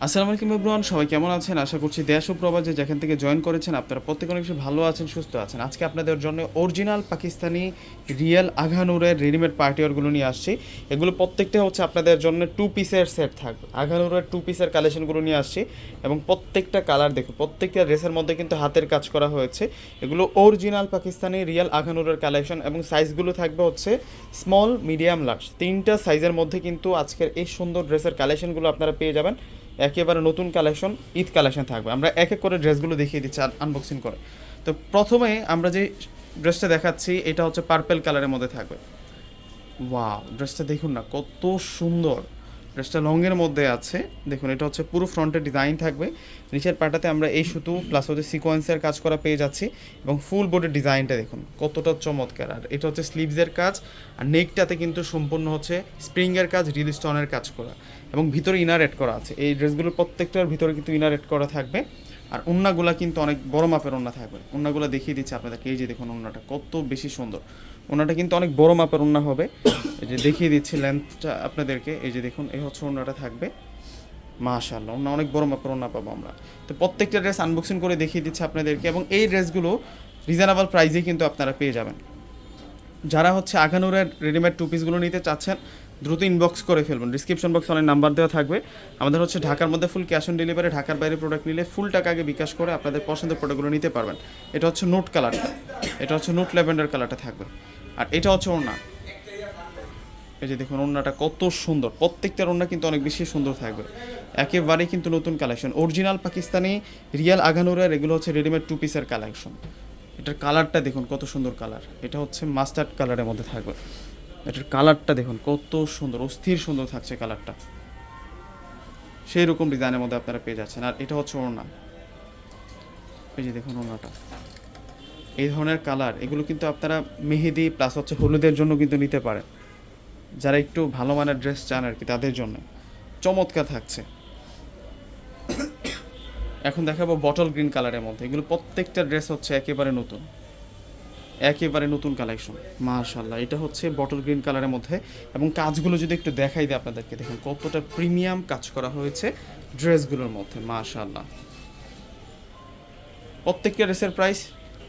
আসসালামু আলাইকুম এভরিওয়ান, সবাই কেমন আছেন? আশা করছি দেশ ও প্রবাসে যেখান থেকে জয়েন করেছেন আপনারা প্রত্যেকে অনেক বেশি ভালো আছেন, সুস্থ আছেন। আজকে আপনাদের জন্য অরিজিনাল পাকিস্তানি রিয়েল আঘানুরের রেডিমেড পার্টিওয়ারগুলো নিয়ে আসছি। এগুলো প্রত্যেকটা হচ্ছে আপনাদের জন্য টু পিসের সেট থাকবে। আঘানুরের টু পিসের কালেকশনগুলো নিয়ে আসছি এবং প্রত্যেকটা কালার দেখুন, প্রত্যেকটা ড্রেসের মধ্যে কিন্তু হাতের কাজ করা হয়েছে। এগুলো অরিজিনাল পাকিস্তানি রিয়েল আঘানুরের কালেকশন এবং সাইজগুলো থাকবে হচ্ছে স্মল, মিডিয়াম, লার্জ, তিনটা সাইজের মধ্যে কিন্তু আজকের এই সুন্দর ড্রেসের কালেকশনগুলো আপনারা পেয়ে যাবেন। একেবারে নতুন কালেকশন, ঈদ কালেকশন থাকবে। আমরা এক এক করে ড্রেসগুলো দেখিয়ে দিচ্ছি আনবক্সিং করে। তো প্রথমে আমরা যে ড্রেসটা দেখাচ্ছি এটা হচ্ছে পার্পেল কালারের মধ্যে থাকবে। ওয়াও, ড্রেসটা দেখুন না কত সুন্দর। ড্রেসটা লংয়ের মধ্যে আছে, দেখুন এটা হচ্ছে পুরো ফ্রন্টের ডিজাইন থাকবে। নিচের পাটাতে আমরা এই সুতো প্লাস হচ্ছে সিকোয়েন্সের কাজ করা পেয়ে যাচ্ছি এবং ফুল বডির ডিজাইনটা দেখুন কতটা চমৎকার। আর এটা হচ্ছে স্লিভসের কাজ, আর নেকটাতে কিন্তু সম্পূর্ণ হচ্ছে স্প্রিংয়ের কাজ, রিল স্টোনের কাজ করা এবং ভিতরে ইনার এড করা আছে। এই ড্রেসগুলোর প্রত্যেকটার ভিতরে কিন্তু ইনার এড করা থাকবে। আর ওন্নাগুলা কিন্তু অনেক বড় মাপের ওন্না থাকবে। ওন্নাগুলো দেখিয়ে দিচ্ছি আপনাদেরকে, এই যে দেখুন ওন্নাটা কত বেশি সুন্দর। ওন্নাটা কিন্তু অনেক বড় মাপের ওন্না হবে। এই যে দেখিয়ে দিচ্ছি লেন্থটা আপনাদেরকে, এই যে দেখুন এই হচ্ছে ওন্নাটা থাকবে। মাশাআল্লাহ, ওন্না অনেক বড় মাপের ওন্না পাবো আমরা। তো প্রত্যেকটা ড্রেস আনবক্সিং করে দেখিয়ে দিচ্ছি আপনাদেরকে এবং এই ড্রেসগুলো রিজনেবল প্রাইসেই কিন্তু আপনারা পেয়ে যাবেন। যারা হচ্ছে আঘানুরের রেডিমেড টু পিসগুলো নিতে চাচ্ছেন দ্রুত ইনবক্স করে ফেলবেন। ডিসক্রিপশন বক্সে অনেক নাম্বার দেওয়া থাকবে। আমাদের হচ্ছে ঢাকার মধ্যে ফুল ক্যাশ অন ডেলিভারি, ঢাকার বাইরে প্রোডাক্ট নিলে ফুল টাকা আগে বিকাশ করে আপনাদের পছন্দের প্রোডাক্টগুলো নিতে পারবেন। এটা হচ্ছে নোট কালারটা, এটা হচ্ছে নোট ল্যাভেন্ডার কালারটা থাকবে। আর এটা হচ্ছে ওড়না, এই যে দেখুন ওড়নাটা কত সুন্দর। প্রত্যেকটার ওড়না কিন্তু অনেক বেশি সুন্দর থাকবে। একেবারেই কিন্তু নতুন কালেকশন, অরিজিনাল পাকিস্তানি রিয়াল আঘানুরের এগুলো হচ্ছে রেডিমেড টু পিসের কালেকশন। এটার কালারটা দেখুন কত সুন্দর কালার, এটা হচ্ছে মাস্টার্ড কালারের মধ্যে থাকবে। এটার কালারটা দেখুন কত সুন্দর, অস্থির সুন্দর থাকছে কালারটা। সেই রকম ডিজাইনের মধ্যে আপনারা পেয়ে যাচ্ছেন। আর এটা হচ্ছে ওড়না, এই যে দেখুন ওড়নাটা, এই ধরনের কালার এগুলো কিন্তু আপনারা মেহেদি প্লাস হচ্ছে হলুদের জন্য কিন্তু নিতে পারেন। যারা একটু ভালো মানের ড্রেস চান আর কি তাদের জন্য চমৎকার থাকছে। এখন দেখাবো বটল গ্রিন কালারের মধ্যে। এগুলো প্রত্যেকটা ড্রেস হচ্ছে একেবারে নতুন, একেবারে নতুন কালেকশন। মাশাআল্লাহ, এটা হচ্ছে বটল গ্রিন কালারের মধ্যে এবং কাজগুলো যদি একটু দেখাই দিই আপনাদেরকে, দেখুন কতটা প্রিমিয়াম কাজ করা হয়েছে ড্রেসগুলোর মধ্যে। মাশাআল্লাহ, প্রত্যেকটা ড্রেসের প্রাইস,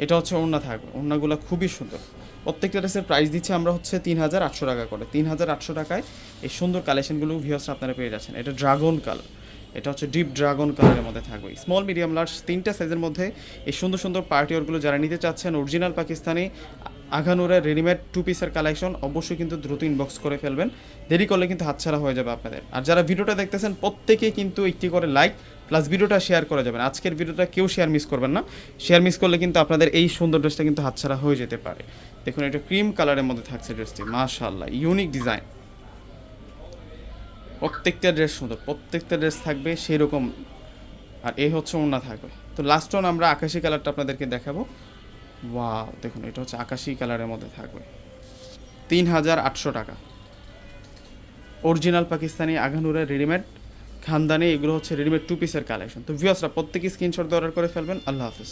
এটা হচ্ছে ওড়না থাকবে, ওড়নাগুলো খুবই সুন্দর। প্রত্যেকটা ড্রেসের প্রাইস দিচ্ছে আমরা হচ্ছে ৩,৮০০ টাকা করে। ৩,৮০০ টাকায় এই সুন্দর কালেকশনগুলো ভিউয়ার্স আপনারা পেয়ে যাচ্ছেন। এটা ড্রাগন কালার, এটা হচ্ছে ডিপ ড্রাগন কালারের মধ্যে থাকবে। স্মল, মিডিয়াম, লার্জ তিনটা সাইজের মধ্যে এই সুন্দর সুন্দর পার্টিওয়ারগুলো যারা নিতে চাচ্ছেন অরিজিনাল পাকিস্তানি আঘানুরের রেডিমেড টু পিসের কালেকশন, অবশ্যই কিন্তু দ্রুত ইনবক্স করে ফেলবেন। দেরি করলে কিন্তু হাতছাড়া হয়ে যাবে আপনাদের। আর যারা ভিডিওটা দেখতেছেন প্রত্যেকেই কিন্তু একটি করে লাইক প্লাস ভিডিওটা শেয়ার করে যাবেন। আজকের ভিডিওটা কেউ শেয়ার মিস করবেন না, শেয়ার মিস করলে কিন্তু আপনাদের এই সুন্দর ড্রেসটা কিন্তু হাতছাড়া হয়ে যেতে পারে। দেখুন এটা ক্রিম কালারের মধ্যে থাকছে ড্রেসটি। মাশাআল্লাহ, ইউনিক ডিজাইন। প্রত্যেকটা ড্রেস সুন্দর, প্রত্যেকটা ড্রেস থাকবে সেই রকম। আর এই হচ্ছে ওড়না থাকবে। তো লাস্ট অন আমরা আকাশি কালারটা আপনাদেরকে দেখাবো। ওয়াও, দেখুন এটা হচ্ছে আকাশি কালারের মধ্যে থাকবে। ৩,৮০০ টাকা, অরিজিনাল পাকিস্তানি আঘানুরের রেডিমেড খানদানি, এগুলো হচ্ছে রেডিমেড টু পিসের কালেকশন। তো ভিউয়ার্সরা প্রত্যেকেই স্ক্রিনশট দিয়ে অর্ডার করে ফেলবেন। আল্লাহ হাফিজ।